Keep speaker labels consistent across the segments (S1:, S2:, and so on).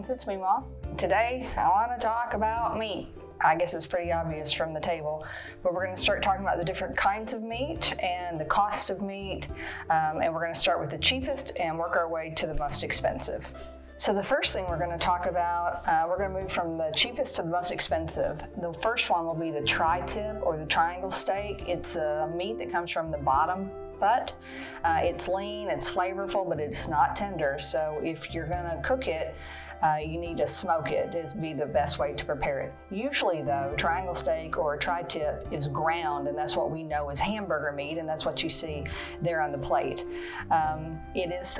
S1: Youngins, it's Meemaw. Today, I want to talk about meat. I guess it's pretty obvious from the table, but we're going to start talking about the different kinds of meat and the cost of meat, and we're going to start with the cheapest and work our way to the most expensive. So the first thing we're going to talk about, we're going to move from the cheapest to the most expensive. The first one will be the tri-tip or the triangle steak. It's a meat that comes from the bottom butt. It's lean, it's flavorful, but it's not tender. So if you're going to cook it, you need to smoke it. It'd be the best way to prepare it. Usually though, triangle steak or tri-tip is ground, and that's what we know as hamburger meat, and that's what you see there on the plate.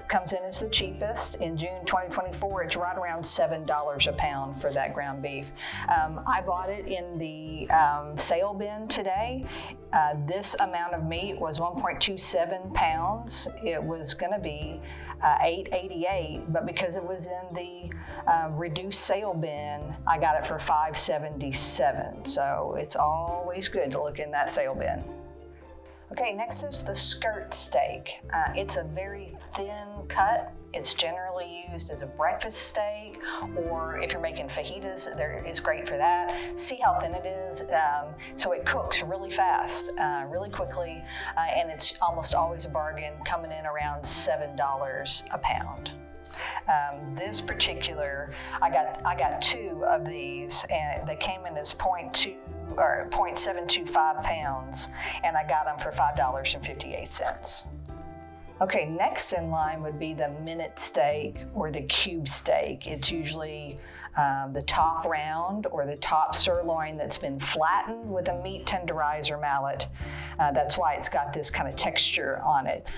S1: Comes in as the cheapest. In June 2024, it's right around $7 a pound for that ground beef. I bought it in the sale bin today. This amount of meat was 1.27 pounds. It was gonna be $8.88, but because it was in the reduced sale bin, I got it for $5.77. So it's always good to look in that sale bin. Okay, next is the skirt steak. It's a very thin cut. It's generally used as a breakfast steak, or if you're making fajitas, it's great for that. See how thin it is. So it cooks really fast, really quickly, and it's almost always a bargain, coming in around $7 a pound. This particular, I got two of these, and they came in as 0.725 pounds, and I got them for $5.58. Okay, next in line would be the minute steak or the cube steak. It's usually the top round or the top sirloin that's been flattened with a meat tenderizer mallet. That's why it's got this kind of texture on it.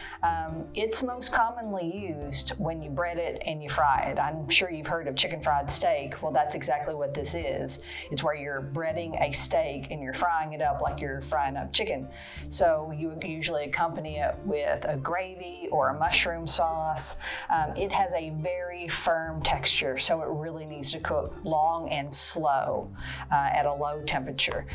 S1: It's most commonly used when you bread it and you fry it. I'm sure you've heard of chicken fried steak. Well, that's exactly what this is. It's where you're breading a steak and you're frying it up like you're frying up chicken. So you usually accompany it with a gravy or a mushroom sauce. It has a very firm texture, so it really needs to cook long and slow at a low temperature.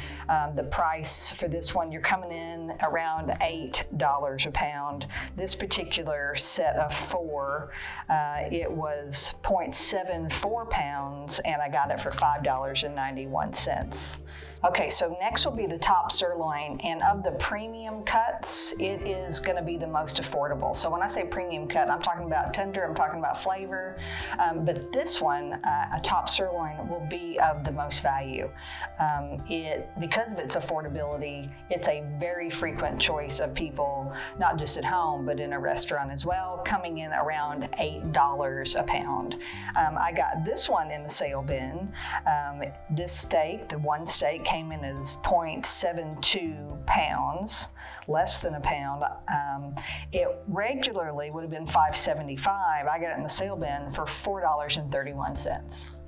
S1: The price for this one, you're coming in around $8 a pound. This particular set of four, it was 0.74 pounds, and I got it for $5.91. Okay, so next will be the top sirloin, and of the premium cuts, it is going to be the most affordable. So when I say premium cut, I'm talking about tender, I'm talking about flavor, but this one, a top sirloin, will be of the most value. Because of its affordability, it's a very frequent choice of people, not just at home, but in a restaurant as well, coming in around $8 a pound. I got this one in the sale bin. This steak, the one steak, came in as 0.72 pounds, less than a pound. It regularly would have been $5.75. I got it in the sale bin for $4.31.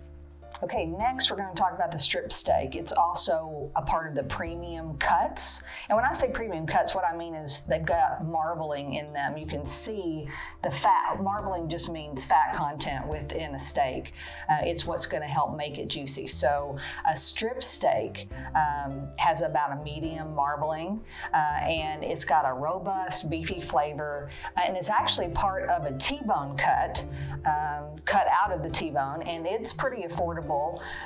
S1: Okay, next we're going to talk about the strip steak. It's also a part of the premium cuts. And when I say premium cuts, what I mean is they've got marbling in them. You can see the fat. Marbling just means fat content within a steak. It's what's going to help make it juicy. So a strip steak has about a medium marbling, and it's got a robust, beefy flavor, and it's actually part of a T-bone cut, cut out of the T-bone, and it's pretty affordable.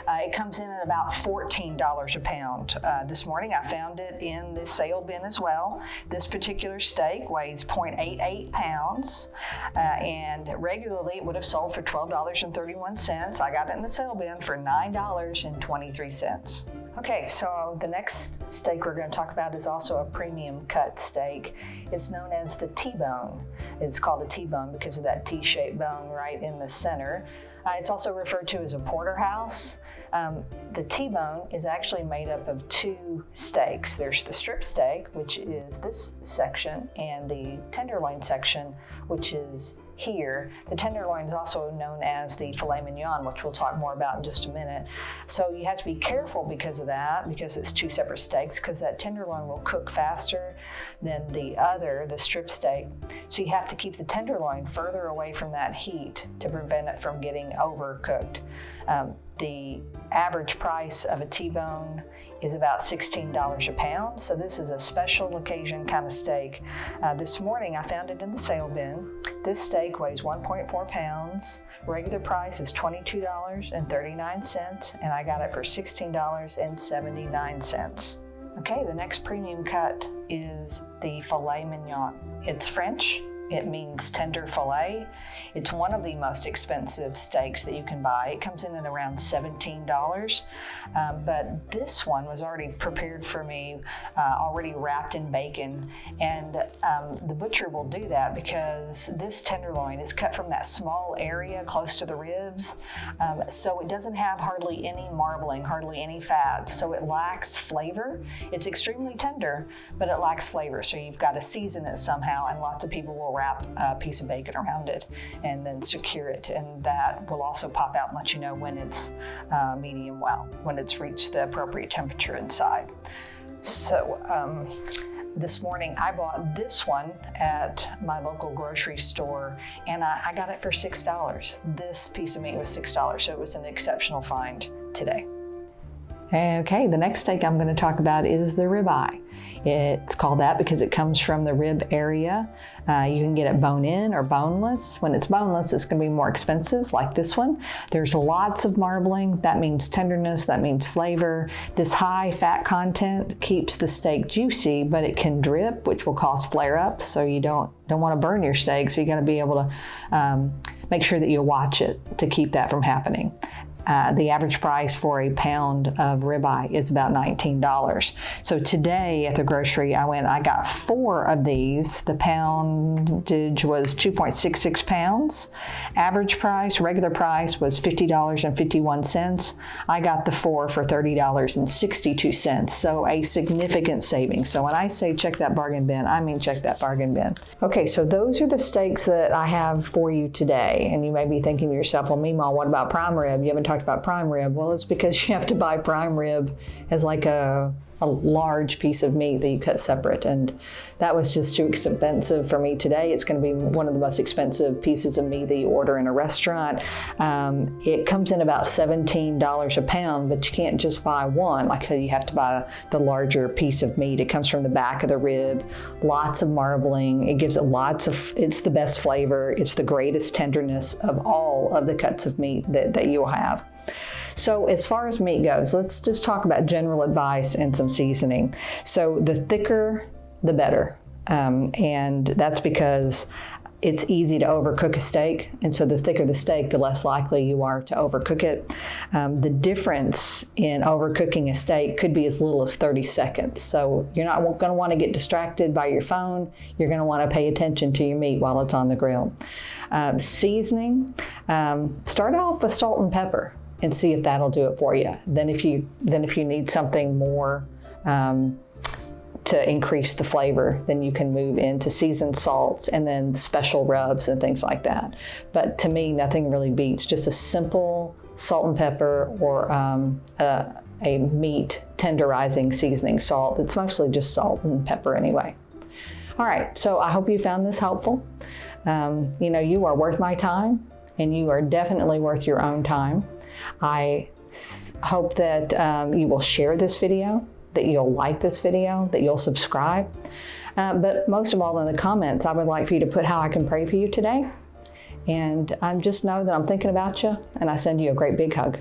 S1: It comes in at about $14 a pound. This morning I found it in the sale bin as well. This particular steak weighs 0.88 pounds, and regularly it would have sold for $12.31. I got it in the sale bin for $9.23. Okay, so the next steak we're going to talk about is also a premium cut steak. It's known as the T-bone. It's called a T-bone because of that T-shaped bone right in the center. It's also referred to as a porterhouse. The T-bone is actually made up of two steaks. There's the strip steak, which is this section, and the tenderloin section, which is here. The tenderloin is also known as the filet mignon, which we'll talk more about in just a minute. So you have to be careful because of that, because it's two separate steaks, because that tenderloin will cook faster than the strip steak. So you have to keep the tenderloin further away from that heat to prevent it from getting overcooked. The average price of a T-bone is about $16 a pound. So this is a special occasion kind of steak. This morning I found it in the sale bin. This steak weighs 1.4 pounds. Regular price is $22.39, and I got it for $16.79. Okay, the next premium cut is the filet mignon. It's French. It means tender filet. It's one of the most expensive steaks that you can buy. It comes in at around $17, but this one was already prepared for me, already wrapped in bacon. And the butcher will do that because this tenderloin is cut from that small area close to the ribs, so it doesn't have hardly any marbling, hardly any fat, so it lacks flavor. It's extremely tender, but it lacks flavor, so you've got to season it somehow, and lots of people will wrap a piece of bacon around it and then secure it, and that will also pop out and let you know when it's medium well, when it's reached the appropriate temperature inside. So this morning I bought this one at my local grocery store, and I got it for $6. This piece of meat was $6, so it was an exceptional find today. Okay, the next steak I'm going to talk about is the ribeye. It's called that because it comes from the rib area. You can get it bone-in or boneless. When it's boneless, it's going to be more expensive, like this one. There's lots of marbling. That means tenderness. That means flavor. This high fat content keeps the steak juicy, but it can drip, which will cause flare-ups. So you don't want to burn your steak. So you got to be able to make sure that you watch it to keep that from happening. The average price for a pound of ribeye is about $19. So today at the grocery, I got 4 of these. The poundage was 2.66 pounds. Average price, regular price was $50.51. I got the 4 for $30.62. So a significant saving. So when I say check that bargain bin, I mean check that bargain bin. Okay, so those are the steaks that I have for you today. And you may be thinking to yourself, well, Meemaw, what about prime rib? You haven't talked about prime rib. Well, it's because you have to buy prime rib as like a large piece of meat that you cut separate, and that was just too expensive for me today. It's going to be one of the most expensive pieces of meat that you order in a restaurant. It comes in about $17 a pound, but you can't just buy one. Like I said, you have to buy the larger piece of meat. It comes from the back of the rib, lots of marbling. It gives it it's the best flavor. It's the greatest tenderness of all of the cuts of meat that you'll have. So as far as meat goes, let's just talk about general advice and some seasoning. So the thicker, the better. And that's because it's easy to overcook a steak. And so the thicker the steak, the less likely you are to overcook it. The difference in overcooking a steak could be as little as 30 seconds. So you're not going to want to get distracted by your phone. You're going to want to pay attention to your meat while it's on the grill. Seasoning, start off with salt and pepper and see if that'll do it for you. Then if you need something more to increase the flavor, then you can move into seasoned salts and then special rubs and things like that. But to me, nothing really beats just a simple salt and pepper or a meat tenderizing seasoning salt. It's mostly just salt and pepper anyway. All right, so I hope you found this helpful. You are worth my time, and you are definitely worth your own time. I hope that you will share this video, that you'll like this video, that you'll subscribe. But most of all, in the comments, I would like for you to put how I can pray for you today. And just know that I'm thinking about you, and I send you a great big hug.